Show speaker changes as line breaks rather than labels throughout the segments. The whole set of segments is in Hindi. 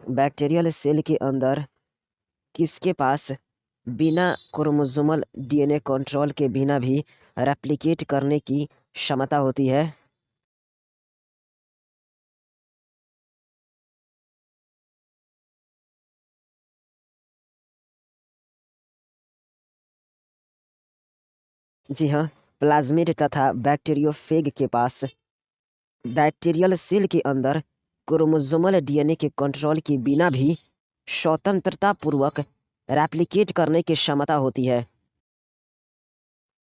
बैक्टीरियल सेल के अंदर किसके पास बिना क्रोमोसोमल डीएनए कंट्रोल के बिना भी रेप्लिकेट करने की क्षमता होती है? जी हाँ, प्लाज्मिड तथा बैक्टीरियोफेग के पास बैक्टीरियल सेल के अंदर क्रोमोसोमल डीएनए के कंट्रोल के बिना भी स्वतंत्रतापूर्वक रेप्लिकेट करने की क्षमता होती है।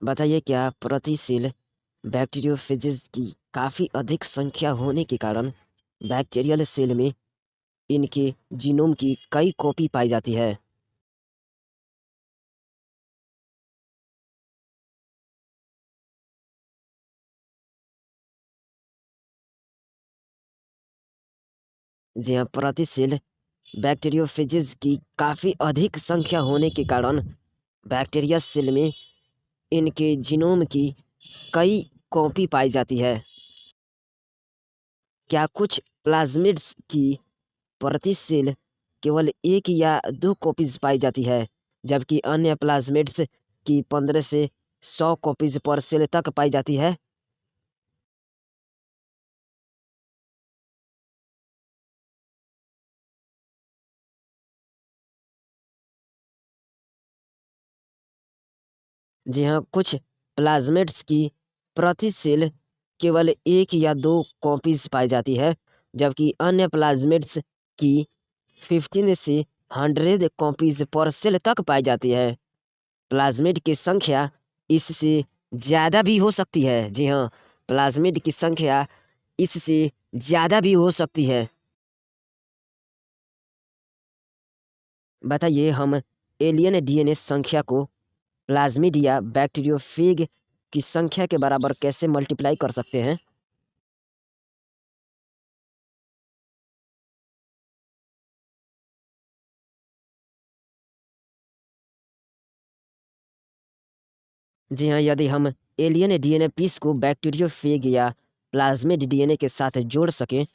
बताइए, क्या प्रतिशील बैक्टीरियोफेजेस की काफ़ी अधिक संख्या होने के कारण बैक्टीरियल सेल में इनके जीनोम की कई कॉपी पाई जाती है? जी हाँ, प्रतिशील बैक्टीरियोफेजेस की काफ़ी अधिक संख्या होने के कारण बैक्टीरिया सेल में इनके जीनोम की कई कॉपी पाई जाती है। क्या कुछ प्लाज्मिड्स की प्रतिशील केवल एक या दो कॉपीज पाई जाती है, जबकि अन्य प्लाज्मिड्स की 15 से 100 कॉपीज पर सेल तक पाई जाती है? जी हाँ, कुछ प्लाज्मिड्स की प्रति सेल केवल एक या दो कॉपीज पाई जाती है, जबकि अन्य प्लाज्मिड्स की 15 से 100 कॉपीज पर सेल तक पाई जाती है। प्लाज्मिड की संख्या इससे ज़्यादा भी हो सकती है। जी हाँ, प्लाज्मिड की संख्या इससे ज़्यादा भी हो सकती है। बताइए, हम एलियन डीएनए संख्या को प्लाज्मिड या बैक्टीरियोफेग की संख्या के बराबर कैसे मल्टीप्लाई कर सकते हैं? जी हाँ, यदि हम एलियन डीएनए पीस को बैक्टीरियोफेग या प्लाज्मिड डीएनए के साथ जोड़ सकें,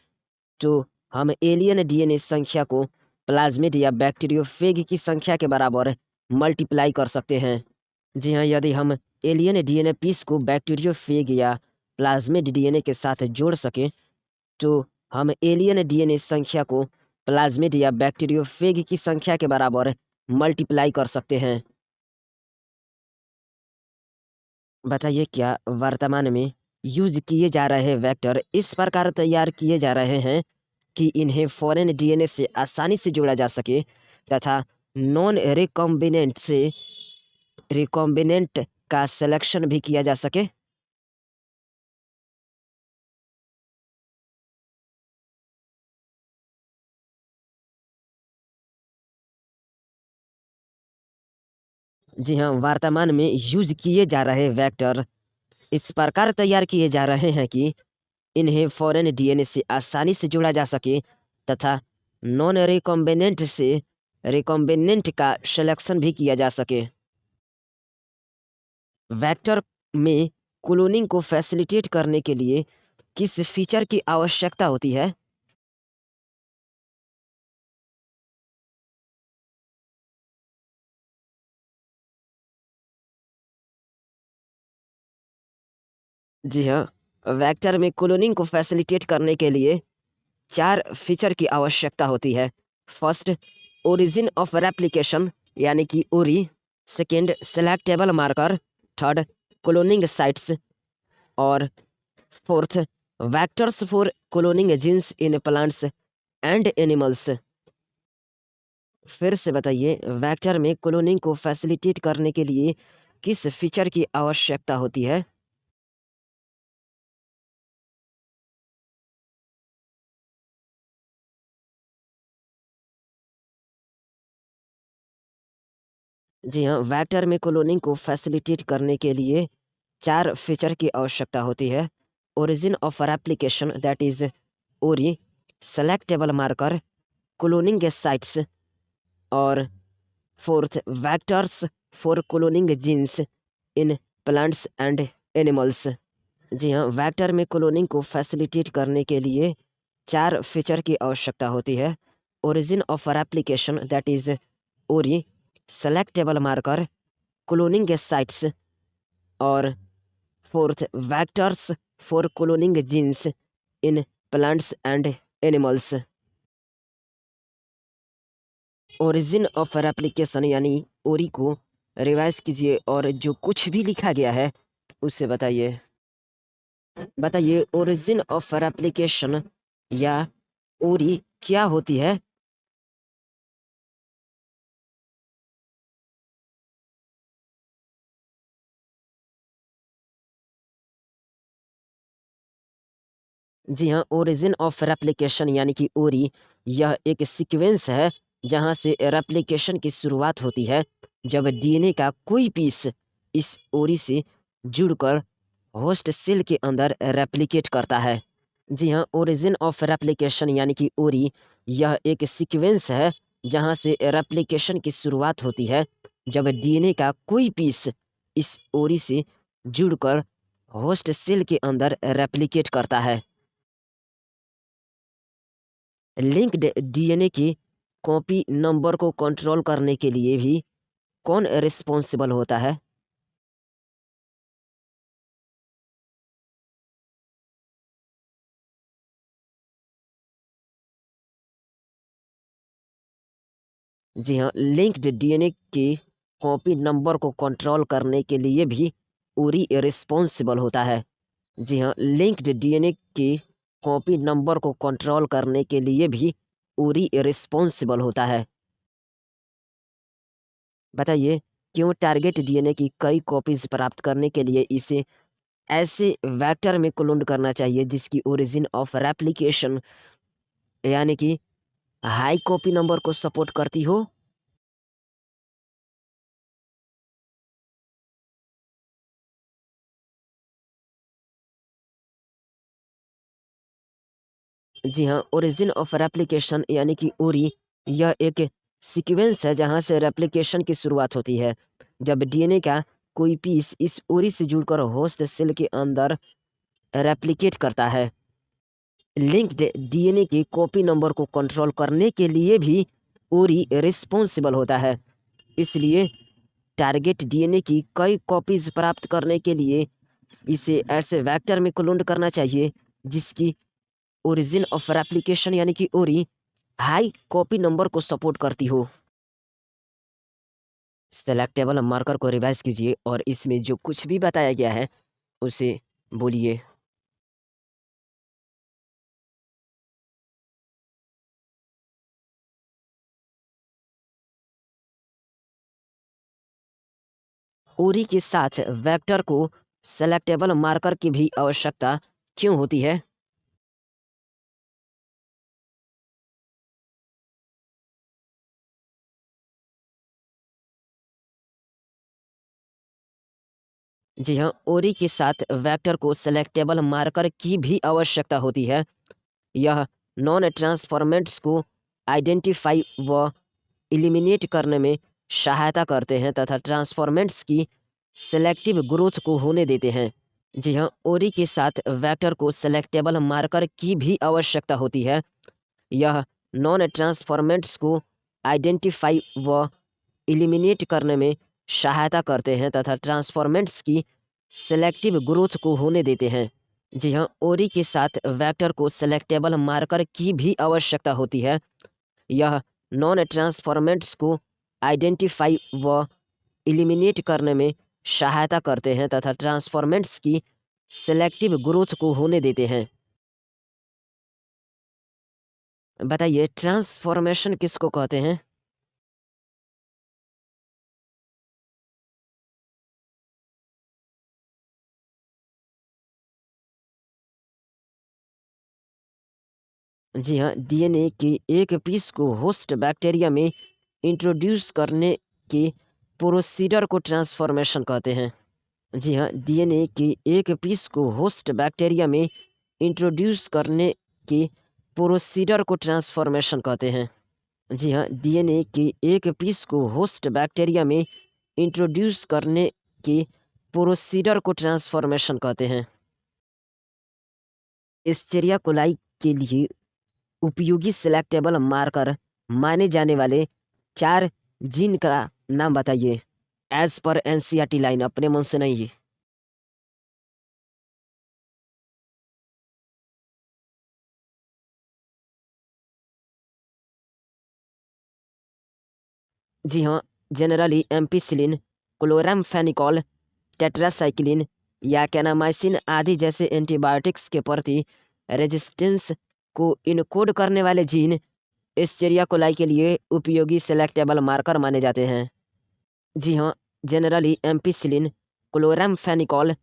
तो हम एलियन डीएनए संख्या को प्लाज्मिड या बैक्टीरियोफेग की संख्या के बराबर मल्टीप्लाई कर सकते हैं। जी हाँ, यदि हम एलियन डीएनए पीस को बैक्टीरियोफेग या प्लाज्मिड डीएनए के साथ जोड़ सकें, तो हम एलियन डीएनए संख्या को प्लाज्मिड या बैक्टीरियोफेग की संख्या के बराबर मल्टीप्लाई कर सकते हैं। बताइए, क्या वर्तमान में यूज किए जा रहे वेक्टर इस प्रकार तैयार किए जा रहे हैं कि इन्हें फॉरेन डीएनए से आसानी से जोड़ा जा सके तथा नॉन रिकॉम्बिनेंट से रिकॉम्बिनेंट का सिलेक्शन भी किया जा सके? जी हाँ, वर्तमान में यूज किए जा रहे वेक्टर इस प्रकार तैयार किए जा रहे हैं कि इन्हें फॉरेन डीएनए से आसानी से जोड़ा जा सके तथा नॉन रिकॉम्बिनेंट से रिकॉम्बिनेंट का सिलेक्शन भी किया जा सके। वेक्टर में क्लोनिंग को फैसिलिटेट करने के लिए किस फीचर की आवश्यकता होती है? जी हाँ, वेक्टर में क्लोनिंग को फैसिलिटेट करने के लिए 4 फीचर की आवश्यकता होती है। फर्स्ट, ओरिजिन ऑफ रेप्लिकेशन यानी कि ori. Second, selectable marker. Third, cloning sites. और fourth, vectors for cloning genes in plants and animals. फिर से बताइए, वेक्टर में क्लोनिंग को फैसिलिटेट करने के लिए किस फीचर की आवश्यकता होती है? जी हाँ, वेक्टर में क्लोनिंग को फैसिलिटेट करने के लिए 4 फीचर की आवश्यकता होती है। Origin of replication that is ori, selectable marker, cloning sites और fourth, vectors for cloning genes in plants and animals. जी हाँ, वेक्टर में क्लोनिंग को फैसिलिटेट करने के लिए 4 फीचर की आवश्यकता होती है। origin of replication, that is ORI, selectable marker, cloning sites, और fourth, vectors for cloning genes in plants and animals. Origin of replication यानी ओरी को रिवाइज कीजिए और जो कुछ भी लिखा गया है उससे बताइए। बताइए ओरिजिन ऑफ रेप्लिकेशन या ओरी क्या होती है? जी हाँ, ओरिजिन ऑफ रेप्लिकेशन यानी कि ओरी यह एक सीक्वेंस है जहाँ से रेप्लिकेशन की शुरुआत होती है जब डीएनए का कोई पीस इस ओरी से जुड़कर होस्ट सेल के अंदर रेप्लिकेट करता है। जी हाँ, ओरिजिन ऑफ रेप्लिकेशन यानी कि ओरी यह एक सीक्वेंस है जहाँ से रेप्लिकेशन की शुरुआत होती है जब डीएनए का कोई पीस इस ओरी से जुड़कर होस्ट सेल के अंदर रेप्लिकेट करता है। लिंक्ड डीएनए की कॉपी नंबर को कंट्रोल करने के लिए भी कौन रिस्पॉन्सिबल होता है? जी हाँ, लिंक्ड डीएनए की कॉपी नंबर को कंट्रोल करने के लिए भी उरी रिस्पॉन्सिबल होता है। जी हाँ, लिंक्ड डीएनए की कॉपी नंबर को कंट्रोल करने के लिए भी उरी रिस्पॉन्सिबल होता है। बताइए क्यों टारगेट डीएनए की कई कॉपीज प्राप्त करने के लिए इसे ऐसे वेक्टर में क्लोन करना चाहिए जिसकी ओरिजिन ऑफ रेप्लिकेशन यानी कि हाई कॉपी नंबर को सपोर्ट करती हो? जी हाँ, ओरिजिन ऑफ रेप्लिकेशन यानी कि ओरी यह एक सीक्वेंस है जहाँ से रेप्लिकेशन की शुरुआत होती है जब डीएनए का कोई पीस इस ओरी से जुड़कर होस्ट सेल के अंदर रेप्लिकेट करता है। लिंक्ड डीएनए की कॉपी नंबर को कंट्रोल करने के लिए भी ओरी रिस्पॉन्सिबल होता है। इसलिए टारगेट डीएनए की कई कॉपीज प्राप्त करने के लिए इसे ऐसे वेक्टर में क्लोन करना चाहिए जिसकी ओरिजिन ऑफ रेप्लिकेशन यानी कि ओरी हाई कॉपी नंबर को सपोर्ट करती हो। सेलेक्टेबल मार्कर को रिवाइज कीजिए और इसमें जो कुछ भी बताया गया है उसे बोलिए। ओरी के साथ वेक्टर को सेलेक्टेबल मार्कर की भी आवश्यकता क्यों होती है? जी हाँ, ओरी के साथ वेक्टर को सेलेक्टेबल मार्कर की भी आवश्यकता होती है। यह नॉन ट्रांसफॉर्मेंट्स को आइडेंटिफाई व एलिमिनेट करने में सहायता करते हैं तथा ट्रांसफॉर्मेंट्स की सेलेक्टिव ग्रोथ को होने देते हैं। जी हाँ, ओरी के साथ वेक्टर को सेलेक्टेबल मार्कर की भी आवश्यकता होती है। यह नॉन ट्रांसफॉर्मेंट्स को आइडेंटिफाई व एलिमिनेट करने में सहायता करते हैं तथा ट्रांसफॉर्मेंट्स की सेलेक्टिव ग्रोथ को होने देते हैं। जी हाँ, ओरी के साथ वेक्टर को सेलेक्टेबल मार्कर की भी आवश्यकता होती है। यह नॉन ट्रांसफॉर्मेंट्स को आइडेंटिफाई व एलिमिनेट करने में सहायता करते हैं तथा ट्रांसफॉर्मेंट्स की सेलेक्टिव ग्रोथ को होने देते हैं। बताइए ट्रांसफॉर्मेशन किसको कहते हैं? जी हाँ, डीएनए के एक पीस को होस्ट बैक्टीरिया में इंट्रोड्यूस करने के प्रोसीडर को ट्रांसफॉर्मेशन कहते हैं। जी हाँ, डीएनए के एक पीस को होस्ट बैक्टीरिया में इंट्रोड्यूस करने के प्रोसीडर को ट्रांसफॉर्मेशन कहते हैं। जी हाँ, डीएनए के एक पीस को होस्ट बैक्टीरिया में इंट्रोड्यूस करने के प्रोसीडर को ट्रांसफॉर्मेशन कहते हैं। एस्चेरिया कोलाई के लिए उपयोगी सेलेक्टेबल मार्कर माने जाने वाले 4 जीन का नाम बताइए। एज पर एनसीईआरटी लाइन, अपने मन से नहीं। जी हाँ, जनरली एम्पिसिलिन, क्लोरामफेनिकोल, टेट्रासाइक्लिन या कैनामाइसिन आदि जैसे एंटीबायोटिक्स के प्रति रेजिस्टेंस को इनकोड करने वाले जीन एस्चेरिया कोलाई के लिए उपयोगी सेलेक्टेबल मार्कर माने जाते हैं। जी हाँ, जनरली एम्पिसिलिन, क्लोरामफेनिकोल,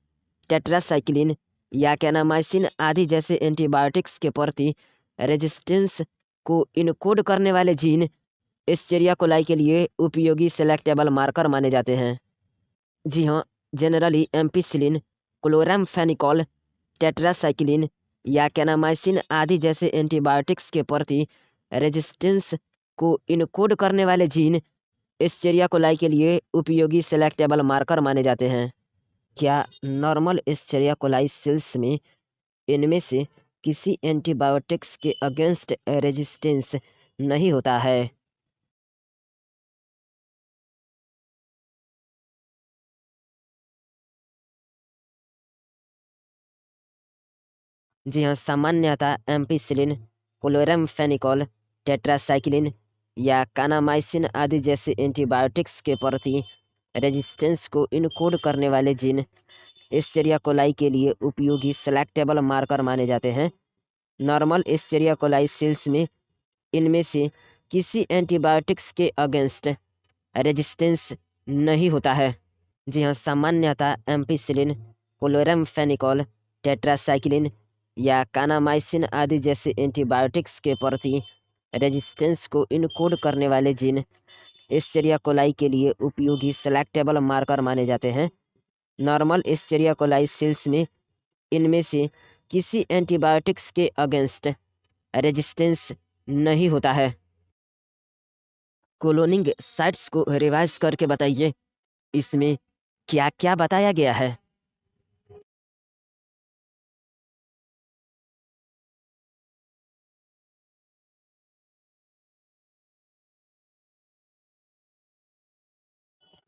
टेट्रासाइक्लिन या कैनामाइसिन आदि जैसे एंटीबायोटिक्स के प्रति रेजिस्टेंस को इनकोड करने वाले जीन एस्चेरिया कोलाई के लिए उपयोगी सेलेक्टेबल मार्कर माने जाते हैं। जी हाँ, जनरली एम्पिसिलिन, क्लोरामफेनिकोल, टेट्रासाइक्लिन या कैनामाइसिन आदि जैसे एंटीबायोटिक्स के प्रति रेजिस्टेंस को इनकोड करने वाले जीन एस्चेरिया कोलाई के लिए उपयोगी सेलेक्टेबल मार्कर माने जाते हैं। क्या नॉर्मल एस्चेरिया कोलाई सेल्स में इनमें से किसी एंटीबायोटिक्स के अगेंस्ट रेजिस्टेंस नहीं होता है? जी हाँ, सामान्यतः एम्पिसिलिन, क्लोरामफेनिकोल, टेट्रासाइक्लिन या कानामाइसिन आदि जैसे एंटीबायोटिक्स के प्रति रेजिस्टेंस को इनकोड करने वाले जीन एस्चेरिया कोलाई के लिए उपयोगी सेलेक्टेबल मार्कर माने जाते हैं। नॉर्मल एस्चेरिया कोलाई सेल्स में इनमें से किसी एंटीबायोटिक्स के अगेंस्ट रेजिस्टेंस नहीं होता है। जी हाँ, सामान्यतः एम्पिसिलिन, क्लोरामफेनिकोल, टेट्रासाइक्लिन या कानामाइसिन आदि जैसे एंटीबायोटिक्स के प्रति रेजिस्टेंस को इनकोड करने वाले जीन एस्चेरिया कोलाई के लिए उपयोगी सेलेक्टेबल मार्कर माने जाते हैं। नॉर्मल एस्चेरिया कोलाई सेल्स में इनमें से किसी एंटीबायोटिक्स के अगेंस्ट रेजिस्टेंस नहीं होता है। क्लोनिंग साइट्स को रिवाइज करके बताइए, इसमें क्या क्या बताया गया है?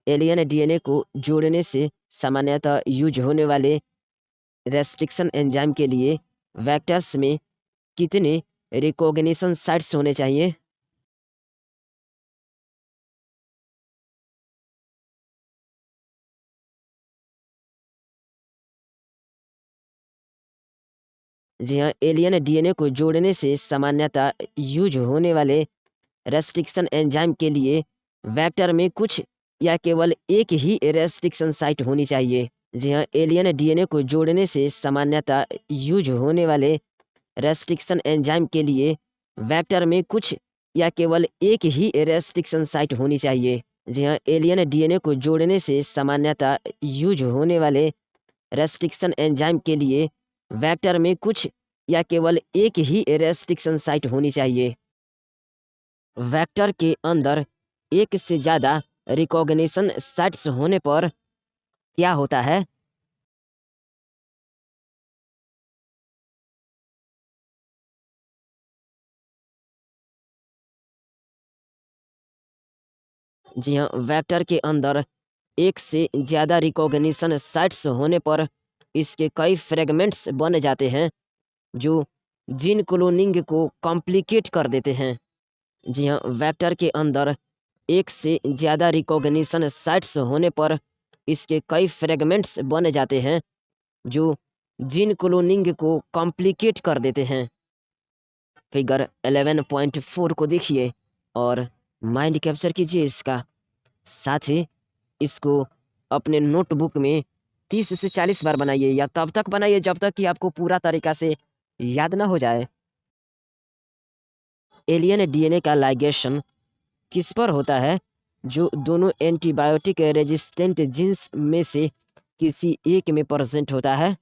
एलियन डीएनए को जोड़ने से सामान्यतः यूज होने वाले रेस्ट्रिक्शन एंजाइम के लिए वेक्टर्स में कितने रिकॉग्निशन साइट्स होने चाहिए? जी हाँ, एलियन डीएनए को जोड़ने से सामान्यतः यूज होने वाले रेस्ट्रिक्शन एंजाइम के लिए वेक्टर में कुछ या केवल एक ही रेस्ट्रिक्शन साइट होनी चाहिए। जी हाँ, एलियन डीएनए को जोड़ने से सामान्यतः यूज होने वाले रेस्ट्रिक्शन एंजाइम के लिए वेक्टर में कुछ या केवल एक ही रेस्ट्रिक्शन साइट होनी चाहिए। जी हाँ, एलियन डीएनए को जोड़ने से सामान्यतः यूज होने वाले रेस्ट्रिक्शन एंजाइम के लिए वेक्टर में कुछ या केवल एक ही रेस्ट्रिक्शन साइट होनी चाहिए। वेक्टर के अंदर एक से ज़्यादा रिकॉग्निशन साइट्स होने पर क्या होता है? जी हाँ, वेक्टर के अंदर एक से ज़्यादा रिकॉग्निशन साइट्स होने पर इसके कई फ्रेगमेंट्स बन जाते हैं जो जीन क्लोनिंग को कॉम्प्लिकेट कर देते हैं। जी हाँ, वेक्टर के अंदर एक से ज़्यादा रिकॉग्निशन साइट्स होने पर इसके कई फ्रेगमेंट्स बन जाते हैं जो जीन क्लोनिंग को कॉम्प्लिकेट कर देते हैं। फिगर 11.4 को देखिए और माइंड कैप्चर कीजिए इसका। साथ ही इसको अपने नोटबुक में 30 से 40 बार बनाइए या तब तक बनाइए जब तक कि आपको पूरा तरीका से याद ना हो जाए। एलियन डीएनए का लाइगेशन किस पर होता है जो दोनों एंटीबायोटिक रेजिस्टेंट जीन्स में से किसी एक में प्रेजेंट होता है?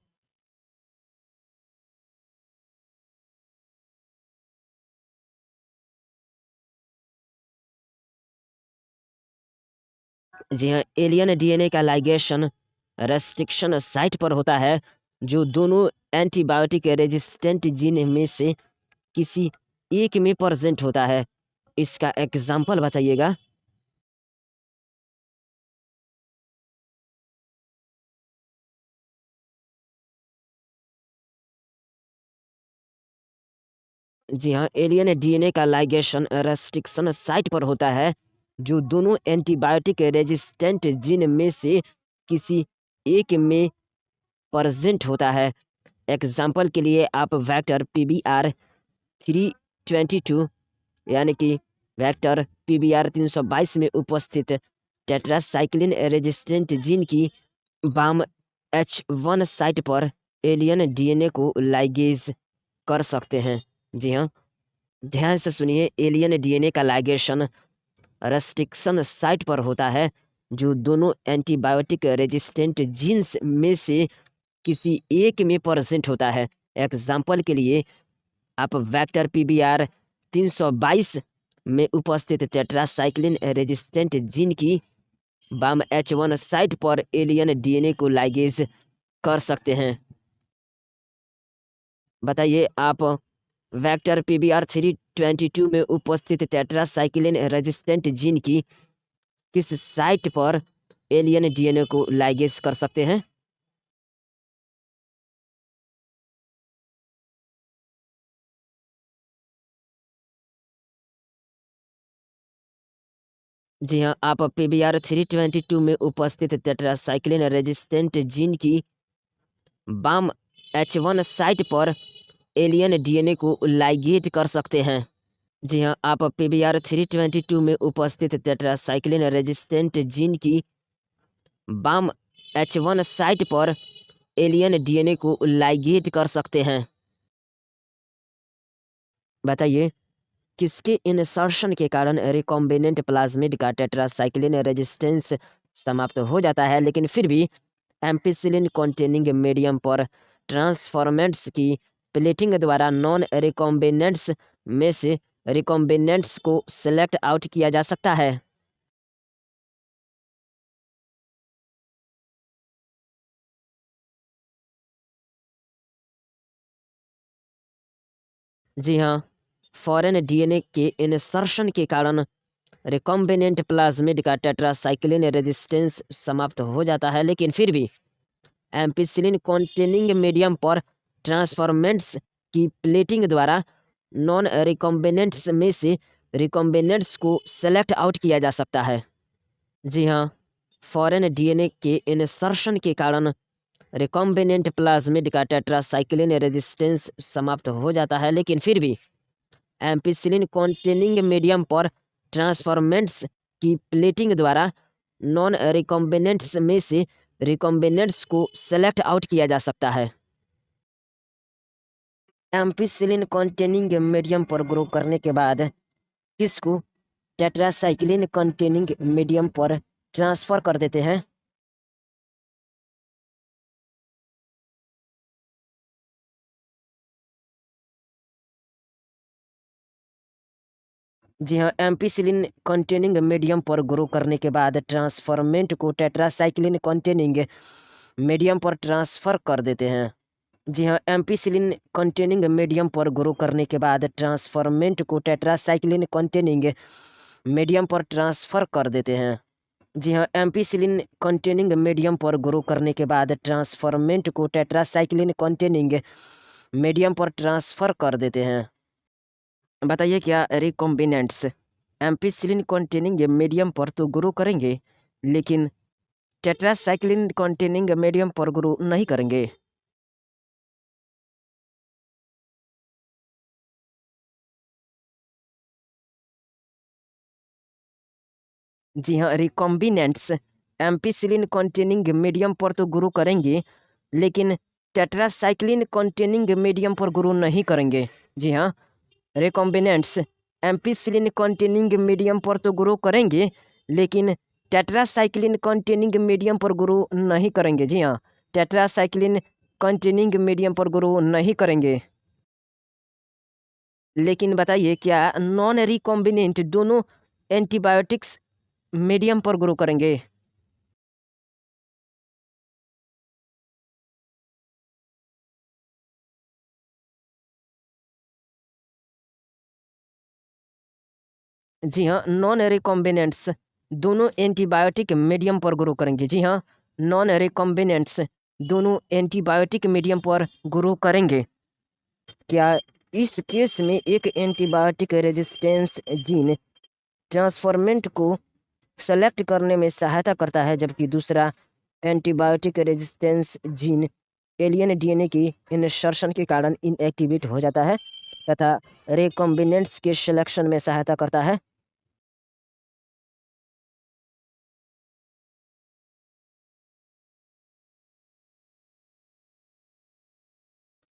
जी हाँ, एलियन डीएनए का लाइगेशन रेस्ट्रिक्शन साइट पर होता है जो दोनों एंटीबायोटिक रेजिस्टेंट जीन में से किसी एक में प्रेजेंट होता है। इसका एग्जाम्पल बताइएगा। जी हाँ, एलियन डीएनए का लाइगेशन रेस्ट्रिक्शन साइट पर होता है, जो दोनों एंटीबायोटिक रेजिस्टेंट जीन में से किसी एक में प्रेजेंट होता है। एग्जाम्पल के लिए आप वेक्टर PBR 322 यानी कि वेक्टर PBR 322 में उपस्थित टेट्रासाइक्लिन रेजिस्टेंट जीन की वाम H1 साइट पर एलियन डीएनए को लाइगेज कर सकते हैं। जी हाँ, ध्यान से सुनिए, एलियन डीएनए का लाइगेशन रेस्ट्रिक्शन साइट पर होता है, जो दोनों एंटीबायोटिक रेजिस्टेंट जीन्स में से किसी एक में प्रेजेंट होता है। एग्जाम्पल के लिए आप वेक्टर PBR 322 में उपस्थित टेट्रासाइक्लिन रेजिस्टेंट जीन की वाम H1 साइट पर एलियन डीएनए को लाइगेज कर सकते हैं। बताइए, आप वेक्टर PBR 322 में उपस्थित टेट्रासाइक्लिन रेजिस्टेंट जीन की किस साइट पर एलियन डीएनए को लाइगेज कर सकते हैं? जी हाँ, आप PBR 322 में उपस्थित टेट्रासाइक्लिन रेजिस्टेंट जीन की वाम H1 साइट पर एलियन डीएनए को लाइगेट कर सकते हैं। जी हाँ, आप PBR 322 में उपस्थित टेट्रासाइक्लिन रेजिस्टेंट जीन की वाम H1 साइट पर एलियन डीएनए को लाइगेट कर सकते हैं। बताइए, किसके इंसर्शन के कारण रिकॉम्बिनेंट प्लाज्मिड का टेट्रासाइक्लिन रेजिस्टेंस समाप्त हो जाता है, लेकिन फिर भी एम्पिसिलिन कॉन्टेनिंग मीडियम पर ट्रांसफॉर्मेंट्स की प्लेटिंग द्वारा नॉन रिकॉम्बिनेंट्स में से रिकॉम्बिनेंट्स को सेलेक्ट आउट किया जा सकता है? जी हाँ, फॉरेन डीएनए के इंसर्शन के कारण रिकॉम्बिनेंट प्लाज्मिड का टेट्रासाइक्लिन रेजिस्टेंस समाप्त हो जाता है, लेकिन फिर भी एम्पिसिलिन कॉन्टेनिंग मीडियम पर ट्रांसफॉर्मेंट्स की प्लेटिंग द्वारा नॉन रिकॉम्बिनेंट्स में से रिकॉम्बिनेंट्स को सेलेक्ट आउट किया जा सकता है। जी हाँ, फॉरेन डीएनए के इंसर्शन के कारण रिकॉम्बिनेंट प्लाज्मिड का टेट्रासाइक्लिन रेजिस्टेंस समाप्त हो जाता है, लेकिन फिर भी एम्पिसिलिन कॉन्टेनिंग मीडियम पर ट्रांसफॉर्मेंट्स की प्लेटिंग द्वारा नॉन रिकॉम्बिनेंट्स में से रिकॉम्बिनेंट्स को सेलेक्ट आउट किया जा सकता है। एम्पिसिलिन कॉन्टेनिंग मीडियम पर ग्रो करने के बाद किसको टेट्रासाइक्लिन कॉन्टेनिंग मीडियम पर ट्रांसफर कर देते हैं? जी हाँ, एम्पिसिलिन कॉन्टेनिंग मीडियम पर ग्रो करने के बाद ट्रांसफॉर्मेंट को टेट्रासाइक्लिन कॉन्टेनिंग मीडियम पर ट्रांसफर कर देते हैं। जी हाँ, एम्पिसिलिन कॉन्टेनिंग मीडियम पर ग्रो करने के बाद ट्रांसफॉर्मेंट को टेट्रासाइक्लिन कॉन्टेनिंग मीडियम पर ट्रांसफर कर देते हैं। जी हाँ, एम्पिसिलिन कॉन्टेनिंग मीडियम पर ग्रो करने के बाद ट्रांसफॉर्मेंट को टेट्रासाइक्लिन कॉन्टेनिंग मीडियम पर ट्रांसफर कर देते हैं। बताइए, क्या रिकॉम्बिनेंट्स एम्पिसिलिन कॉन्टेनिंग मीडियम पर तो ग्रो करेंगे, लेकिन टेट्रासाइक्लिन कॉन्टेनिंग मीडियम पर ग्रो नहीं करेंगे? जी हाँ, रिकॉम्बिनेंट्स एम्पिसिलिन कॉन्टेनिंग मीडियम पर तो ग्रो करेंगे, लेकिन टेट्रासाइक्लिन कॉन्टेनिंग मीडियम पर ग्रो नहीं करेंगे। जी हाँ, रिकॉम्बिनेंट्स एम्पिसिलिन कॉन्टेनिंग मीडियम पर तो ग्रो करेंगे, लेकिन टेट्रासाइक्लिन कॉन्टेनिंग मीडियम पर ग्रो नहीं करेंगे। जी हाँ, टेट्रासाइक्लिन कॉन्टेनिंग मीडियम पर ग्रो नहीं करेंगे। लेकिन बताइए, क्या नॉन रिकॉम्बिनेंट दोनों एंटीबायोटिक्स मीडियम पर ग्रो करेंगे? जी हाँ, नॉन रिकॉम्बिनेंट्स दोनों एंटीबायोटिक मीडियम पर ग्रो करेंगे। जी हाँ, नॉन रिकॉम्बिनेंट्स दोनों एंटीबायोटिक मीडियम पर ग्रो करेंगे। क्या इस केस में एक एंटीबायोटिक रेजिस्टेंस जीन ट्रांसफॉर्मेंट को सेलेक्ट करने में सहायता करता है, जबकि दूसरा antibiotic resistance gene alien DNA की इंसर्शन के कारण इनएक्टिवेट हो जाता है तथा रिकॉम्बिनेंट्स के सिलेक्शन में सहायता करता है।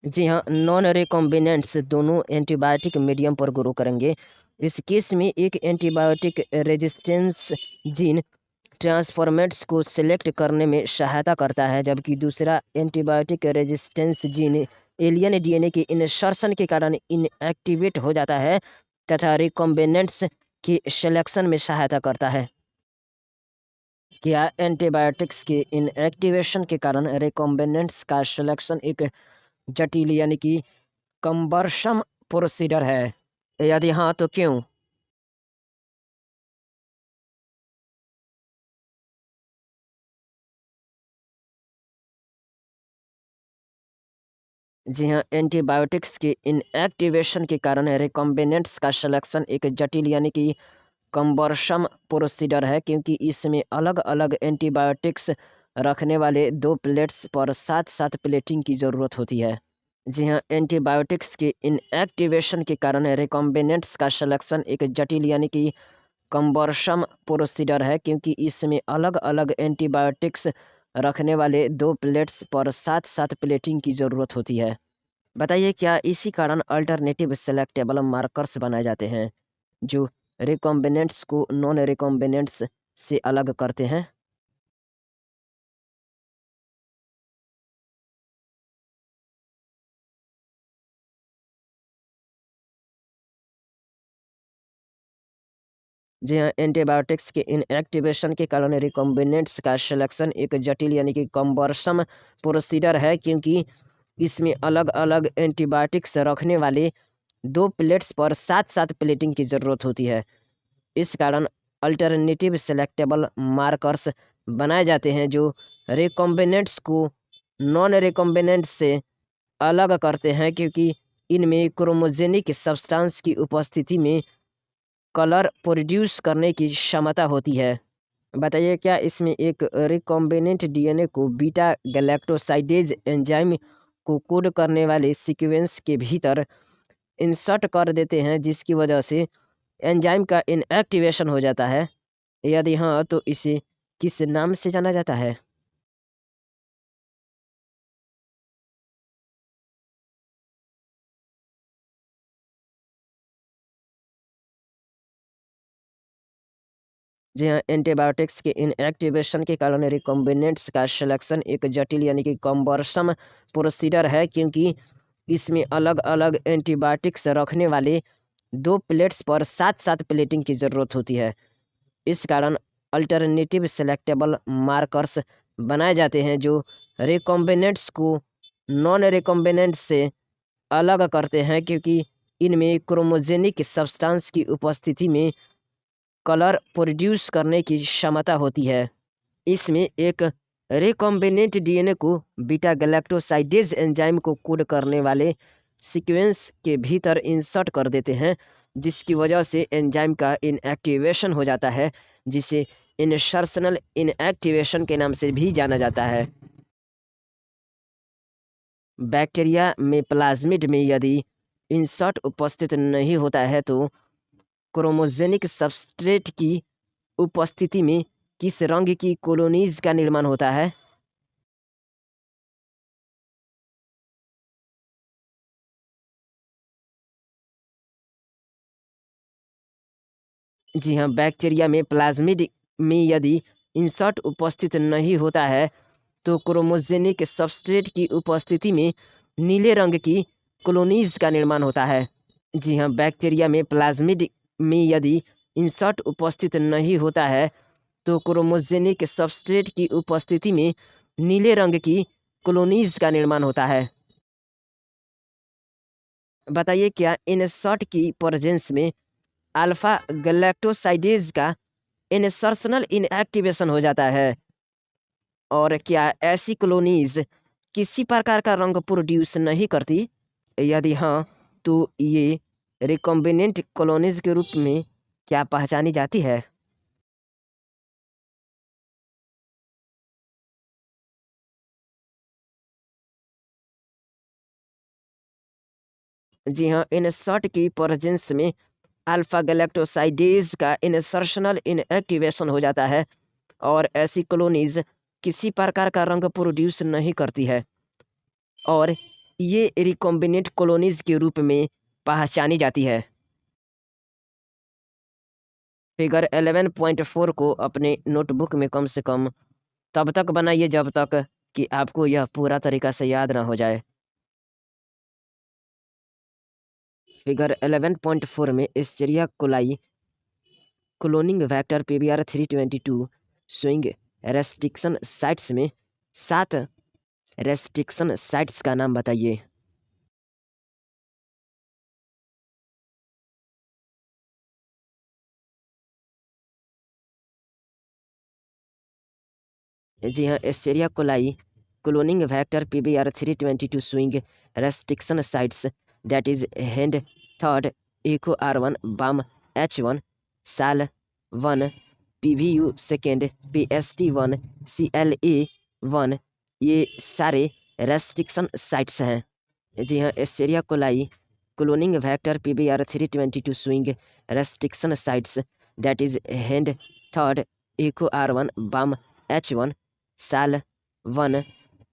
जी हाँ, नॉन रिकॉम्बिनेंट्स दोनों एंटीबायोटिक मीडियम पर ग्रो करेंगे। इस केस में एक एंटीबायोटिक रेजिस्टेंस जीन ट्रांसफॉर्मेट्स को सिलेक्ट करने में सहायता करता है, जबकि दूसरा antibiotic resistance gene alien DNA के इंसर्शन के कारण इनएक्टिवेट हो जाता है तथा रिकॉम्बिनेंट्स की सिलेक्शन में सहायता करता है। क्या एंटीबायोटिक्स के इनएक्टिवेशन के कारण रिकॉम्बिनेंट्स का सिलेक्शन एक जटिल यानी कि कम्बरसम प्रोसीजर है? यदि हाँ तो क्यों? जी हाँ, एंटीबायोटिक्स के इनएक्टिवेशन के कारण रिकॉम्बिनेंट्स का सिलेक्शन एक जटिल यानी कि कम्बरसम प्रोसीजर है, क्योंकि इसमें अलग अलग एंटीबायोटिक्स रखने वाले दो प्लेट्स पर साथ साथ प्लेटिंग की ज़रूरत होती है। जी हाँ, एंटीबायोटिक्स के इनएक्टिवेशन के कारण रिकॉम्बिनेंट्स का सिलेक्शन एक जटिल यानी कि कम्बरसम प्रोसीजर है, क्योंकि इसमें अलग अलग एंटीबायोटिक्स रखने वाले दो प्लेट्स पर साथ साथ प्लेटिंग की ज़रूरत होती है। बताइए, क्या इसी कारण अल्टरनेटिव सेलेक्टेबल मार्कर्स बनाए जाते हैं जो रिकॉम्बिनेंट्स को नॉन रिकॉम्बिनेंट्स से अलग करते हैं? जी हाँ, एंटीबायोटिक्स के इनएक्टिवेशन के कारण रिकॉम्बिनेंट्स का सिलेक्शन एक जटिल यानी कि कम्बरसम प्रोसीजर है, क्योंकि इसमें अलग अलग एंटीबायोटिक्स रखने वाले दो प्लेट्स पर साथ साथ प्लेटिंग की ज़रूरत होती है। इस कारण अल्टरनेटिव सेलेक्टेबल मार्कर्स बनाए जाते हैं जो रिकॉम्बिनेंट्स को नॉन रिकॉम्बिनेंट से अलग करते हैं, क्योंकि इनमें क्रोमोजेनिक सब्सटेंस की उपस्थिति में कलर प्रोड्यूस करने की क्षमता होती है। बताइए, क्या इसमें एक रिकॉम्बिनेंट डीएनए को बीटा गैलेक्टोसाइडेज एंजाइम को कोड करने वाले सीक्वेंस के भीतर इंसर्ट कर देते हैं, जिसकी वजह से एंजाइम का इनएक्टिवेशन हो जाता है? यदि हाँ तो इसे किस नाम से जाना जाता है? जी हाँ, एंटीबायोटिक्स के इनएक्टिवेशन के कारण रिकॉम्बिनेंट्स का सिलेक्शन एक जटिल यानी कि कम्बरसम प्रोसीजर है, क्योंकि इसमें अलग अलग एंटीबायोटिक्स रखने वाले दो प्लेट्स पर साथ साथ प्लेटिंग की ज़रूरत होती है। इस कारण अल्टरनेटिव सेलेक्टेबल मार्कर्स बनाए जाते हैं जो रिकॉम्बिनेंट्स को नॉन रिकॉम्बिनेंट से अलग करते हैं, क्योंकि इनमें क्रोमोजेनिक सब्सटेंस की उपस्थिति में कलर प्रोड्यूस करने की क्षमता होती है। इसमें एक रिकॉम्बिनेंट डीएनए को बीटा गैलेक्टोसाइडेज एंजाइम को कोड करने वाले सीक्वेंस के भीतर इंसर्ट कर देते हैं, जिसकी वजह से एंजाइम का इनएक्टिवेशन हो जाता है, जिसे इंसर्शनल इनएक्टिवेशन के नाम से भी जाना जाता है। बैक्टीरिया में प्लाज्मिड में यदि इंसर्ट उपस्थित नहीं होता है तो क्रोमोजेनिक सबस्ट्रेट की उपस्थिति में किस रंग की कॉलोनीज का निर्माण होता है? जी हाँ, बैक्टीरिया में प्लाज्मिड में यदि इंसर्ट उपस्थित नहीं होता है तो क्रोमोजेनिक सबस्ट्रेट की उपस्थिति में नीले रंग की कॉलोनीज का निर्माण होता है। जी हाँ, बैक्टीरिया में प्लाज्मिड में यदि इंसर्ट उपस्थित नहीं होता है तो क्रोमोजेनिक सबस्ट्रेट की उपस्थिति में नीले रंग की कॉलोनीज का निर्माण होता है। बताइए, क्या इंसर्ट की प्रेजेंस में अल्फा गैलेक्टोसाइडेज का इंसर्शनल इनएक्टिवेशन हो जाता है। और क्या ऐसी कॉलोनीज किसी प्रकार का रंग प्रोड्यूस नहीं करती? यदि हाँ, तो ये रिकॉम्बिनेंट कॉलोनीज के रूप में क्या पहचानी जाती है? जी हाँ, इंसर्ट की प्रेजेंस में अल्फा गैलेक्टोसाइडेज का इंसर्शनल इनएक्टिवेशन हो जाता है और ऐसी कॉलोनीज किसी प्रकार का रंग प्रोड्यूस नहीं करती है और ये रिकॉम्बिनेंट कॉलोनीज के रूप में पहचानी जाती है। फिगर 11.4 को अपने नोटबुक में कम से कम तब तक बनाइए जब तक कि आपको यह पूरा तरीका से याद ना हो जाए। फिगर 11.4 में Escherichia coli cloning vector pBR 322 showing restriction sites में 7 रेस्ट्रिक्शन साइट्स का नाम बताइए। जी हाँ, Escherichia coli cloning vector pBR 322 showing restriction sites that is Hind third Eco R1 Bam H1 Sal 1 PVU second PST1 CLA1 ये सारे रेस्ट्रिक्शन साइट्स हैं। जी हाँ, Escherichia coli cloning vector PBR322 showing restriction sites that is Hind third Eco R1 Bam H1 Sal 1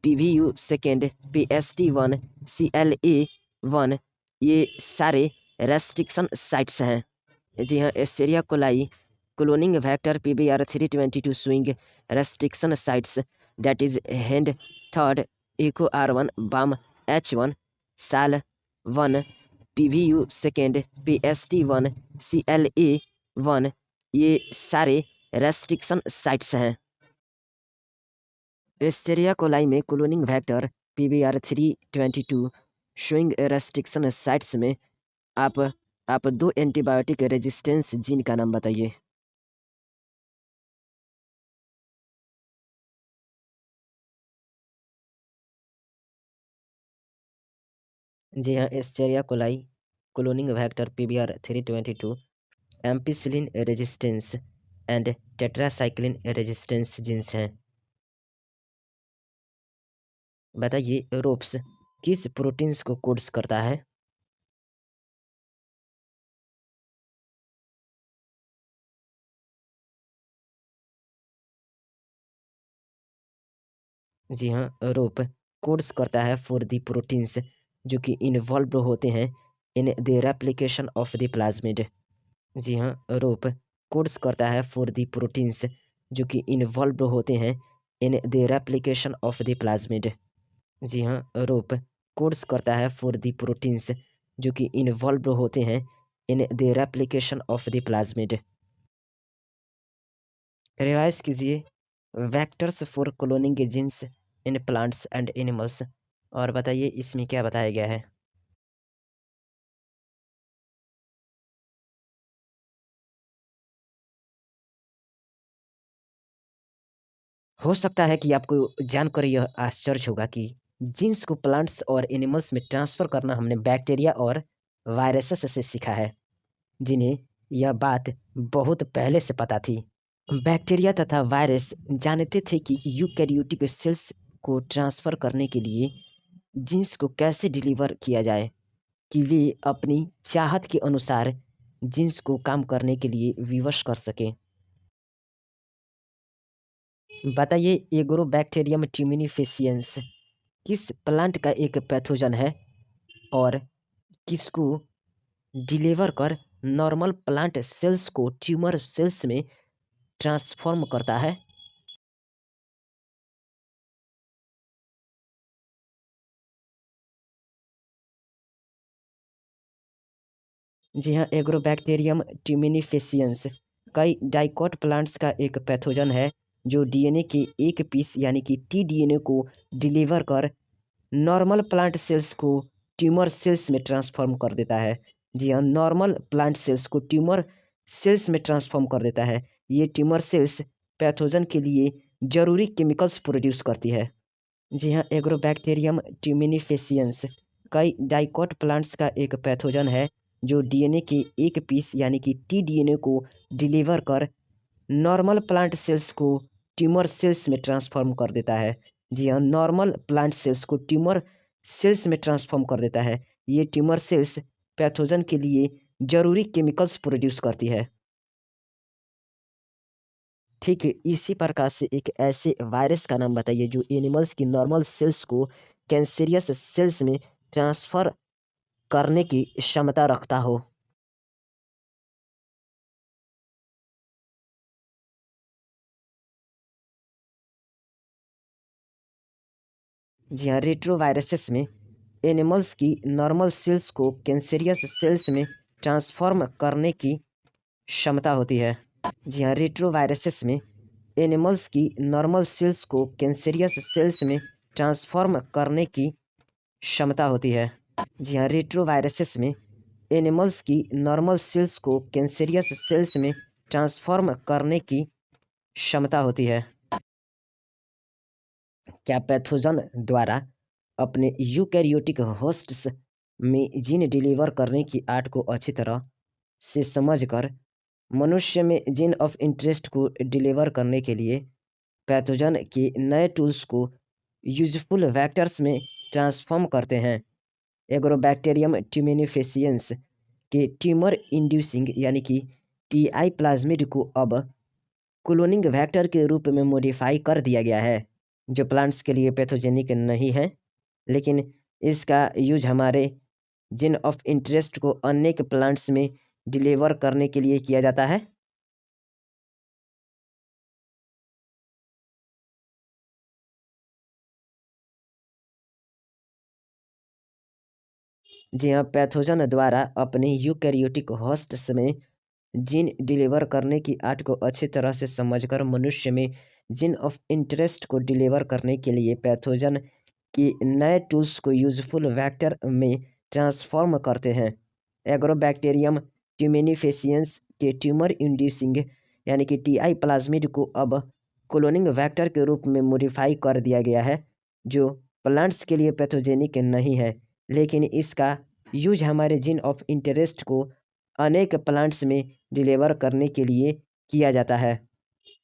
PVU second PST1 CLA1 ये सारे रेस्ट्रिक्शन साइट्स हैं। जी हाँ, Escherichia coli cloning vector PBR322 showing restriction sites that is Hind third Eco R1 Bam H1 Sal 1 PVU second PST1 CLA1 ये सारे रेस्ट्रिक्शन साइट्स हैं। एस्चेरिया कोलाई में cloning vector PBR322 showing restriction sites में आप आप 2 एंटीबायोटिक रेजिस्टेंस जीन का नाम बताइए। जी हाँ, Escherichia coli cloning vector PBR322 ampicillin resistance and tetracycline resistance genes हैं। बताइए रोप्स किस प्रोटीन्स को कोड्स करता है? जी हाँ, रोप कोड्स करता है फॉर द प्रोटीन्स जो कि इन्वॉल्व होते हैं in the replication of the plasmid. जी हाँ, रोप कोड्स करता है फॉर द प्रोटीन्स जो कि इन्वॉल्व होते हैं in the replication of the plasmid. जी हाँ, रोप कोड्स करता है फॉर द प्रोटीन्स जो कि इन्वॉल्व होते हैं in the replication of the plasmid. Revise कीजिए vectors for cloning genes in plants and animals और बताइए इसमें क्या बताया गया है। हो सकता है कि आपको जानकर यह आश्चर्य होगा कि जीन्स को प्लांट्स और एनिमल्स में ट्रांसफ़र करना हमने बैक्टीरिया और वायरसेस से सीखा है, जिन्हें यह बात बहुत पहले से पता थी। बैक्टीरिया तथा वायरस जानते थे कि यूकैरियोटिक सेल्स को ट्रांसफ़र करने के लिए जीन्स को कैसे डिलीवर किया जाए कि वे अपनी चाहत के अनुसार जीन्स को काम करने के लिए विवश कर सकें। बताइए एग्रोबैक्टीरियम ट्यूमिनिफेसियंस किस प्लांट का एक पैथोजन है और किसको डिलीवर कर नॉर्मल प्लांट सेल्स को ट्यूमर सेल्स में ट्रांसफॉर्म करता है? जी हाँ, एग्रोबैक्टीरियम ट्यूमिनिफेसियंस कई डाइकोट प्लांट्स का एक पैथोजन है जो डीएनए के एक पीस यानी कि टीडीएनए को डिलीवर कर नॉर्मल प्लांट सेल्स को ट्यूमर सेल्स में ट्रांसफॉर्म कर देता है, जी हाँ, नॉर्मल प्लांट सेल्स को ट्यूमर सेल्स में ट्रांसफॉर्म कर देता है। ये ट्यूमर सेल्स पैथोजन के लिए ज़रूरी केमिकल्स प्रोड्यूस करती है। जी हाँ, एग्रोबैक्टीरियम ट्यूमिनिफेसियंस कई डाइकोट प्लांट्स का एक पैथोजन है जो डीएनए के एक पीस यानी कि टीडीएनए को डिलीवर कर नॉर्मल प्लांट सेल्स को ट्यूमर सेल्स में ट्रांसफॉर्म कर देता है। जी हाँ, नॉर्मल प्लांट सेल्स को ट्यूमर सेल्स में ट्रांसफॉर्म कर देता है। ये ट्यूमर सेल्स पैथोजन के लिए ज़रूरी केमिकल्स प्रोड्यूस करती है। ठीक है, इसी प्रकार से एक ऐसे वायरस का नाम बताइए जो एनिमल्स की नॉर्मल सेल्स को कैंसरियस सेल्स में ट्रांसफ़र करने की क्षमता रखता हो। जी हाँ, रेट्रोवायरसेस में एनिमल्स की नॉर्मल सेल्स को कैंसरियस सेल्स में ट्रांसफॉर्म करने की क्षमता होती है। जी हाँ, रेट्रोवायरसेस में एनिमल्स की नॉर्मल सेल्स को कैंसरियस सेल्स में ट्रांसफॉर्म करने की क्षमता होती है। जी हाँ, रेट्रोवायरसेस में एनिमल्स की नॉर्मल सेल्स को कैंसरियस सेल्स में ट्रांसफॉर्म करने की क्षमता होती है। क्या पैथोजन द्वारा अपने यूकैरियोटिक होस्ट्स में जीन डिलीवर करने की आर्ट को अच्छी तरह से समझकर मनुष्य में जीन ऑफ इंटरेस्ट को डिलीवर करने के लिए पैथोजन के नए टूल्स को यूजफुल वेक्टर्स में ट्रांसफॉर्म करते हैं। एग्रोबैक्टीरियम ट्यूमिनिफेसियंस के ट्यूमर इंड्यूसिंग यानी कि टीआई प्लाज्मिड को अब क्लोनिंग वेक्टर के रूप में मॉडिफाई कर दिया गया है, जो प्लांट्स के लिए पैथोजेनिक नहीं है, लेकिन इसका यूज हमारे जीन ऑफ इंटरेस्ट को अनेक प्लांट्स में डिलीवर करने के लिए किया जाता है। जी हाँ, पैथोजन द्वारा अपने यूकैरियोटिक होस्ट्स में जीन डिलीवर करने की आर्ट को अच्छी तरह से समझकर मनुष्य में जीन ऑफ इंटरेस्ट को डिलीवर करने के लिए पैथोजन की नए टूल्स को यूजफुल वेक्टर में ट्रांसफॉर्म करते हैं। एग्रोबैक्टीरियम ट्यूमिनिफेसियंस के ट्यूमर इंड्यूसिंग यानी कि टीआई प्लाज्मिड को अब क्लोनिंग वेक्टर के रूप में मॉडिफाई कर दिया गया है, जो प्लांट्स के लिए पैथोजेनिक नहीं है, लेकिन इसका यूज हमारे जीन ऑफ इंटरेस्ट को अनेक प्लांट्स में डिलीवर करने के लिए किया जाता है।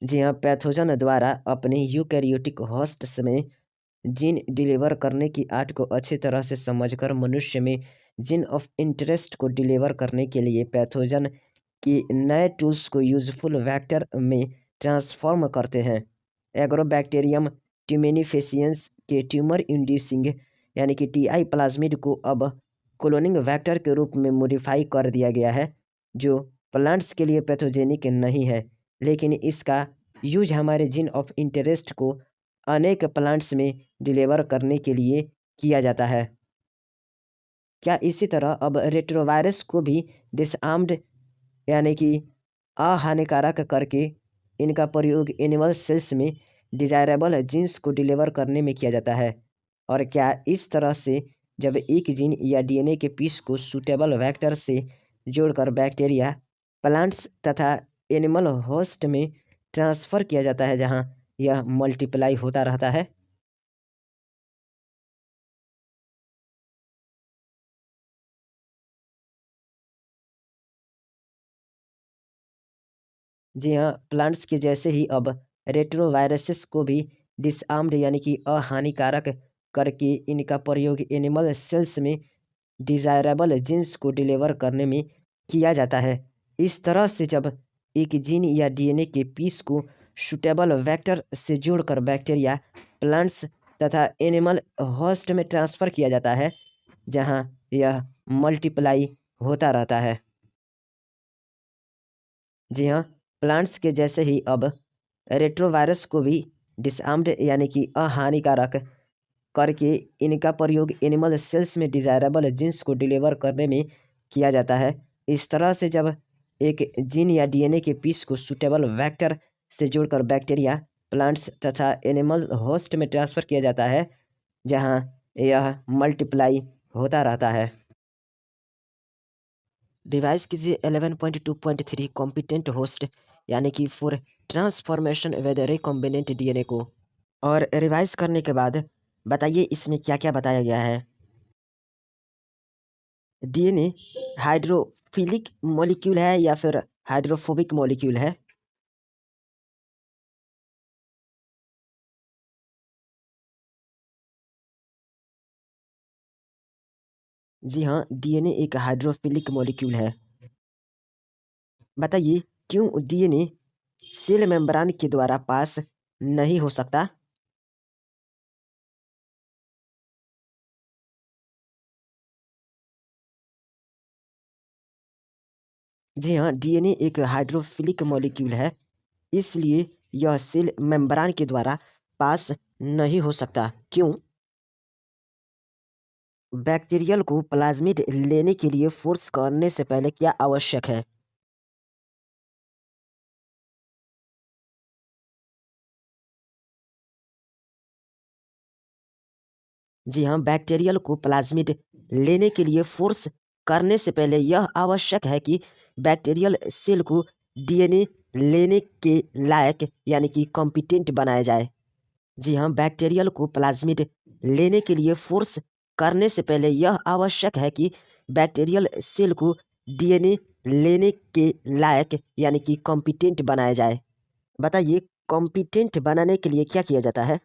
जी हाँ, पैथोजन द्वारा अपने यूकैरियोटिक होस्ट्स में जीन डिलीवर करने की आर्ट को अच्छी तरह से समझकर मनुष्य में जीन ऑफ इंटरेस्ट को डिलीवर करने के लिए पैथोजन के नए टूल्स को यूजफुल वेक्टर में ट्रांसफॉर्म करते हैं। एग्रोबैक्टीरियम ट्यूमेनिफेसियंस के ट्यूमर इंड्यूसिंग यानी कि टीआई प्लाज्मिड को अब क्लोनिंग वेक्टर के रूप में मॉडिफाई कर दिया गया है, जो प्लांट्स के लिए पैथोजेनिक नहीं है, लेकिन इसका यूज हमारे जीन ऑफ इंटरेस्ट को अनेक प्लांट्स में डिलीवर करने के लिए किया जाता है। क्या इसी तरह अब रेट्रोवायरस को भी डिसआर्म्ड यानी कि अहानिकारक करके इनका प्रयोग एनिमल सेल्स में डिजायरेबल जीन्स को डिलीवर करने में किया जाता है? और क्या इस तरह से जब एक जीन या डीएनए के पीस को सूटेबल वेक्टर से जोड़कर बैक्टीरिया, प्लांट्स तथा एनिमल होस्ट में ट्रांसफ़र किया जाता है जहां यह मल्टीप्लाई होता रहता है? जी हाँ, प्लांट्स के जैसे ही अब रेट्रोवायरसेस को भी डिसआर्म्ड यानी कि अहानिकारक करके इनका प्रयोग एनिमल सेल्स में डिज़ायरेबल जीन्स को डिलीवर करने में किया जाता है। इस तरह से जब एक जीन या डीएनए के पीस को सूटेबल वेक्टर से जोड़कर बैक्टीरिया, प्लांट्स तथा एनिमल होस्ट में ट्रांसफ़र किया जाता है, जहाँ यह मल्टीप्लाई होता रहता है। जी हाँ, प्लांट्स के जैसे ही अब रेट्रोवायरस को भी डिसआर्म्ड यानी कि अहानिकारक करके इनका प्रयोग एनिमल सेल्स में डिज़ायरेबल जीन्स को डिलीवर करने में किया जाता है। इस तरह से जब एक जीन या डीएनए के पीस को सूटेबल वेक्टर से जोड़कर बैक्टीरिया, प्लांट्स तथा एनिमल होस्ट में ट्रांसफ़र किया जाता है, जहाँ यह मल्टीप्लाई होता रहता है। रिवाइज कीजिए 11.2.3 कॉम्पिटेंट होस्ट यानी कि for transformation with recombinant DNA को। और रिवाइज करने के बाद बताइए इसमें क्या क्या बताया गया है। डीएनए हाइड्रोफिलिक मॉलिक्यूल है या फिर हाइड्रोफोबिक मॉलिक्यूल है? जी हाँ, डीएनए एक हाइड्रोफिलिक मॉलिक्यूल है। बताइए क्यों डीएनए सेल मेम्ब्रेन के द्वारा पास नहीं हो सकता? जी हाँ, डीएनए एक हाइड्रोफिलिक मॉलिक्यूल है, इसलिए यह सेल मेम्ब्रेन के द्वारा पास नहीं हो सकता। क्यों? बैक्टीरियल को प्लाज्मिड लेने के लिए फोर्स करने से पहले क्या आवश्यक है? जी हाँ, बैक्टीरियल को प्लाज्मिड लेने के लिए फोर्स करने से पहले यह आवश्यक है कि बैक्टीरियल सेल को डीएनए लेने के लायक यानी कि कॉम्पिटेंट बनाया जाए। जी हाँ, बैक्टीरियल को प्लाज्मिड लेने के लिए फोर्स करने से पहले यह आवश्यक है कि बैक्टीरियल सेल को डीएनए लेने के लायक यानी कि कॉम्पिटेंट बनाया जाए। बताइए कॉम्पिटेंट बनाने के लिए क्या किया जाता है?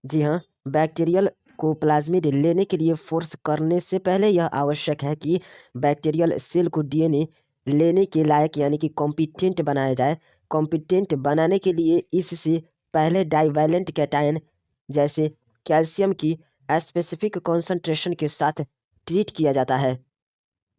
जी हाँ, बैक्टीरियल को प्लाज्मिड लेने के लिए फोर्स करने से पहले यह आवश्यक है कि बैक्टीरियल सेल को डीएनए लेने के लायक यानी कि कॉम्पिटेंट बनाया जाए। कॉम्पिटेंट बनाने के लिए इससे पहले डाइवैलेंट कैटायन जैसे कैल्शियम की स्पेसिफिक कॉन्सेंट्रेशन के साथ ट्रीट किया जाता है।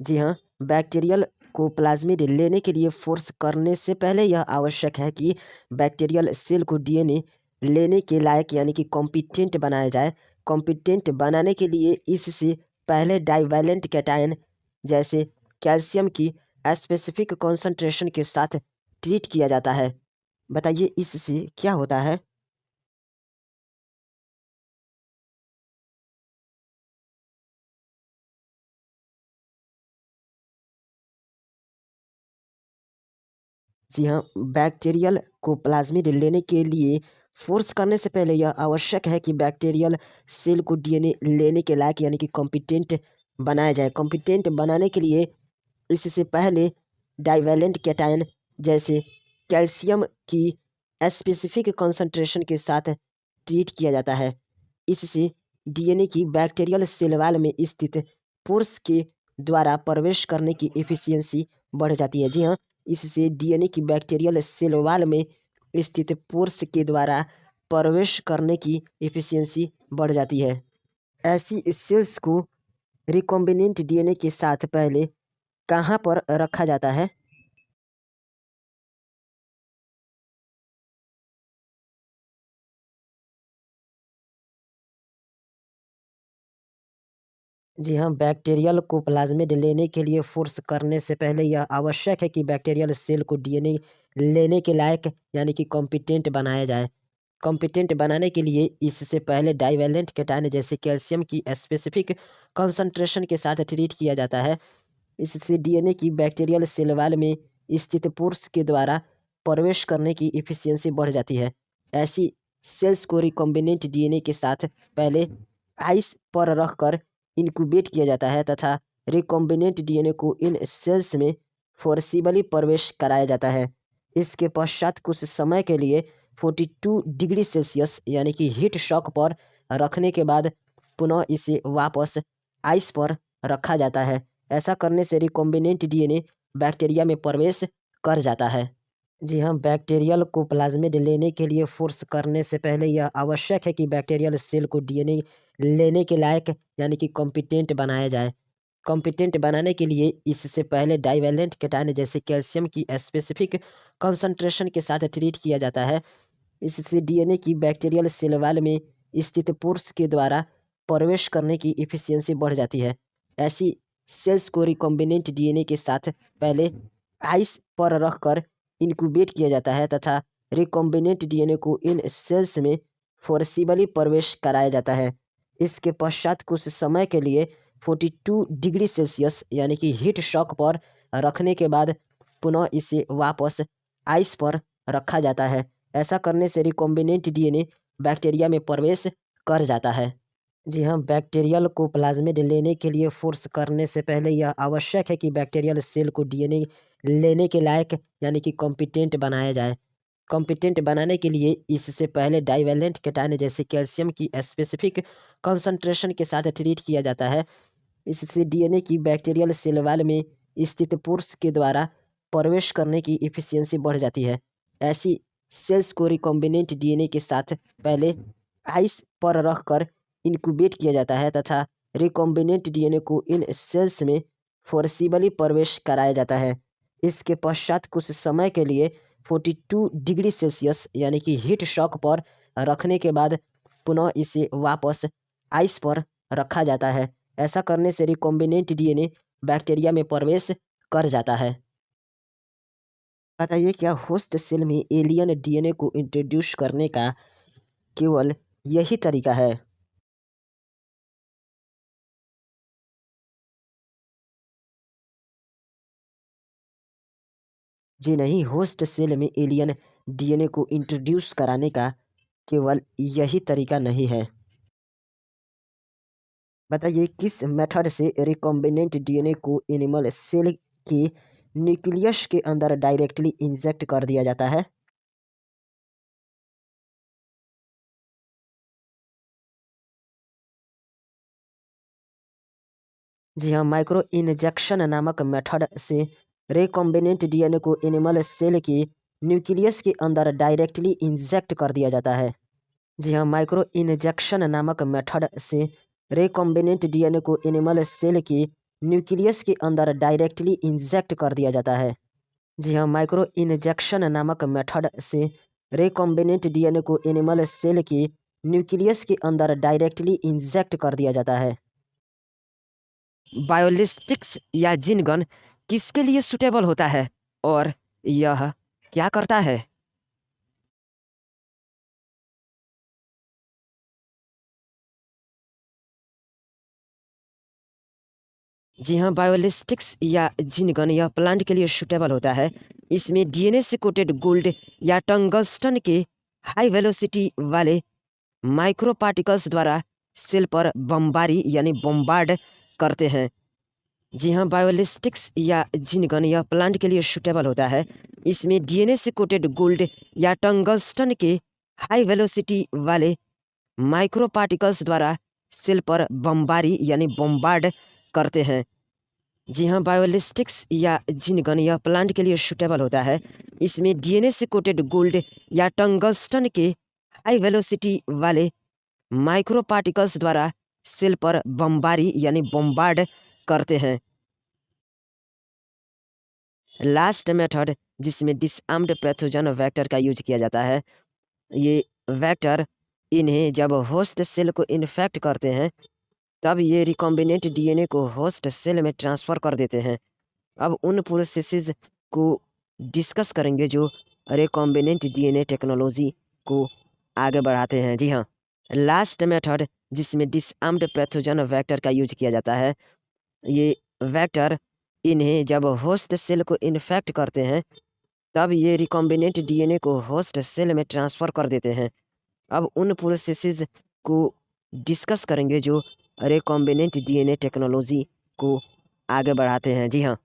जी हाँ, बैक्टीरियल को प्लाज्मिड लेने के लिए फोर्स करने से पहले यह आवश्यक है कि बैक्टीरियल सेल को डीएनए लेने के लायक यानी कि कॉम्पिटेंट बनाया जाए। कॉम्पिटेंट बनाने के लिए इससे पहले डाइवैलेंट कैटायन जैसे कैल्शियम की स्पेसिफिक कॉन्सेंट्रेशन के साथ ट्रीट किया जाता है। बताइए इससे क्या होता है? जी हाँ, बैक्टीरियल को प्लाज्मिड लेने के लिए फोर्स करने से पहले यह आवश्यक है कि बैक्टीरियल सेल को डीएनए लेने के लायक यानी कि कॉम्पिटेंट बनाया जाए। कॉम्पिटेंट बनाने के लिए इससे पहले डाइवैलेंट कैटायन जैसे कैल्शियम की स्पेसिफिक कॉन्सेंट्रेशन के साथ ट्रीट किया जाता है। इससे डीएनए की बैक्टीरियल सेल वॉल में स्थित पोर्स के द्वारा प्रवेश करने की एफिशिएंसी बढ़ जाती है। जी हाँ, इससे डीएनए की बैक्टीरियल सेल वॉल में स्थित पोर्स के द्वारा प्रवेश करने की एफिशिएंसी बढ़ जाती है। ऐसी सेल्स को रिकॉम्बिनेंट डीएनए के साथ पहले कहाँ पर रखा जाता है? जी हाँ, बैक्टीरियल को प्लाज्मिड लेने के लिए फोर्स करने से पहले यह आवश्यक है कि बैक्टीरियल सेल को डीएनए लेने के लायक यानी कि कॉम्पिटेंट बनाया जाए। कॉम्पिटेंट बनाने के लिए इससे पहले डाइवैलेंट कैटायन जैसे कैल्शियम की स्पेसिफिक कॉन्सेंट्रेशन के साथ ट्रीट किया जाता है। इससे डीएनए की बैक्टीरियल सेल वॉल में स्थित पोर्स के द्वारा प्रवेश करने की एफिशिएंसी बढ़ जाती है। ऐसी सेल्स को रिकॉम्बिनेंट डीएनए के साथ पहले आइस पर रखकर इनक्यूबेट किया जाता है तथा रिकॉम्बिनेंट डीएनए को इन सेल्स में फोर्सिबली प्रवेश कराया जाता है। इसके पश्चात कुछ समय के लिए 42 डिग्री सेल्सियस यानी कि हीट शॉक पर रखने के बाद पुनः इसे वापस आइस पर रखा जाता है। ऐसा करने से रिकॉम्बिनेंट डीएनए बैक्टीरिया में प्रवेश कर जाता है। जी हाँ, बैक्टीरियल को प्लाज्मिड लेने के लिए फोर्स करने से पहले यह आवश्यक है कि बैक्टीरियल सेल को डीएनए लेने के लायक यानी कि कॉम्पिटेंट बनाया जाए। कॉम्पिटेंट बनाने के लिए इससे पहले डाइवैलेंट कैटायन जैसे कैल्शियम की स्पेसिफिक कॉन्सेंट्रेशन के साथ ट्रीट किया जाता है। इससे डीएनए की बैक्टीरियल सेल वॉल में स्थित पोर्स के द्वारा प्रवेश करने की एफिशिएंसी बढ़ जाती है। ऐसी सेल्स को रिकॉम्बिनेंट डीएनए के साथ पहले आइस पर रखकर इनक्यूबेट किया जाता है तथा रिकॉम्बिनेंट डीएनए को इन सेल्स में फोर्सिबली प्रवेश कराया जाता है। इसके पश्चात कुछ समय के लिए 42 डिग्री सेल्सियस यानी कि हीट शॉक पर रखने के बाद पुनः इसे वापस आइस पर रखा जाता है। ऐसा करने से रिकॉम्बिनेंट डीएनए बैक्टीरिया में प्रवेश कर जाता है। जी हाँ, बैक्टीरियल को प्लाज्मिड लेने के लिए फोर्स करने से पहले यह आवश्यक है कि बैक्टीरियल सेल को डीएनए लेने के लायक यानी कि कॉम्पिटेंट बनाया जाए। कॉम्पिटेंट बनाने के लिए इससे पहले डाइवेलेंट केटायन जैसे कैल्शियम की स्पेसिफिक कंसंट्रेशन के साथ ट्रीट किया जाता है। इससे डीएनए की बैक्टीरियल सेल वॉल में स्थित पोर्स के द्वारा प्रवेश करने की इफिशियंसी बढ़ जाती है। ऐसी सेल्स को रिकॉम्बिनेंट डीएनए के साथ पहले आइस पर रखकर इनक्यूबेट किया जाता है तथा रिकॉम्बिनेंट डीएनए को इन सेल्स में फोर्सिबली प्रवेश कराया जाता है। इसके पश्चात कुछ समय के लिए 42 डिग्री सेल्सियस यानी कि हीट शॉक पर रखने के बाद पुनः इसे वापस आइस पर रखा जाता है। ऐसा करने से रिकॉम्बिनेंट डीएनए बैक्टीरिया में प्रवेश कर जाता है। बताइए, क्या होस्ट सेल में एलियन डीएनए को इंट्रोड्यूस करने का केवल यही तरीका है? जी नहीं, होस्ट सेल में एलियन डीएनए को इंट्रोड्यूस कराने का केवल यही तरीका नहीं है। बताइए, किस मेथड से रिकॉम्बिनेंट डीएनए को एनिमल सेल के न्यूक्लियस के अंदर डायरेक्टली इंजेक्ट कर दिया जाता है? जी हाँ, माइक्रो इंजेक्शन नामक मेथड से रिकॉम्बिनेंट डीएनए को एनिमल सेल के न्यूक्लियस के अंदर डायरेक्टली इंजेक्ट कर दिया जाता है। जी हाँ, माइक्रो इंजेक्शन नामक मेथड से रिकॉम्बिनेंट डीएनए को एनिमल सेल के न्यूक्लियस के अंदर डायरेक्टली इंजेक्ट कर दिया जाता है। जी हाँ, माइक्रो इंजेक्शन नामक मेथड से रिकॉम्बिनेंट डीएनए को एनिमल सेल के न्यूक्लियस के अंदर डायरेक्टली इंजेक्ट कर दिया जाता है। बायोलिस्टिक्स या जीन गन किसके लिए सुटेबल होता है और यह क्या करता है? जी हाँ, बायोलिस्टिक्स या जीन गन यह प्लांट के लिए सुटेबल होता है। इसमें डीएनए से कोटेड गोल्ड या टंगस्टन के हाई वेलोसिटी वाले माइक्रो पार्टिकल्स द्वारा सेल पर बमबारी यानी बम्बार्ड करते हैं। जी हाँ, बायोलिस्टिक्स या जीन गन यह प्लांट के लिए सुटेबल होता है। इसमें डीएनए से कोटेड गोल्ड या टंगस्टन के हाई वेलोसिटी वाले माइक्रो पार्टिकल्स द्वारा सेल पर बमबारी यानी बम्बार्ड करते हैं। जी हाँ, बायोलिस्टिक्स या जीन गन यह प्लांट के लिए सुटेबल होता है। इसमें डीएनए से कोटेड गोल्ड या टंगस्टन के हाई वेलोसिटी वाले माइक्रो पार्टिकल्स द्वारा सेल पर बमबारी यानी बम्बार्ड करते हैं। लास्ट मेथड जिसमें डिसआर्म्ड पैथोजन वेक्टर का यूज किया जाता है। ये वेक्टर इन्हें जब होस्ट सेल को इन्फेक्ट करते हैं तब ये रिकॉम्बिनेंट डीएनए को होस्ट सेल में ट्रांसफ़र कर देते हैं। अब उन प्रोसेसेस को डिस्कस करेंगे जो रिकॉम्बिनेंट डीएनए टेक्नोलॉजी को आगे बढ़ाते हैं। जी हाँ, लास्ट मेथड जिसमें डिसआर्म्ड पैथोजन वेक्टर का यूज किया जाता है। ये वेक्टर इन्हें जब होस्ट सेल को इन्फेक्ट करते हैं तब ये रिकॉम्बिनेंट डीएनए को होस्ट सेल में ट्रांसफ़र कर देते हैं। अब उन प्रोसेसेस को डिस्कस करेंगे जो रिकॉम्बिनेंट डीएनए टेक्नोलॉजी को आगे बढ़ाते हैं। जी हाँ,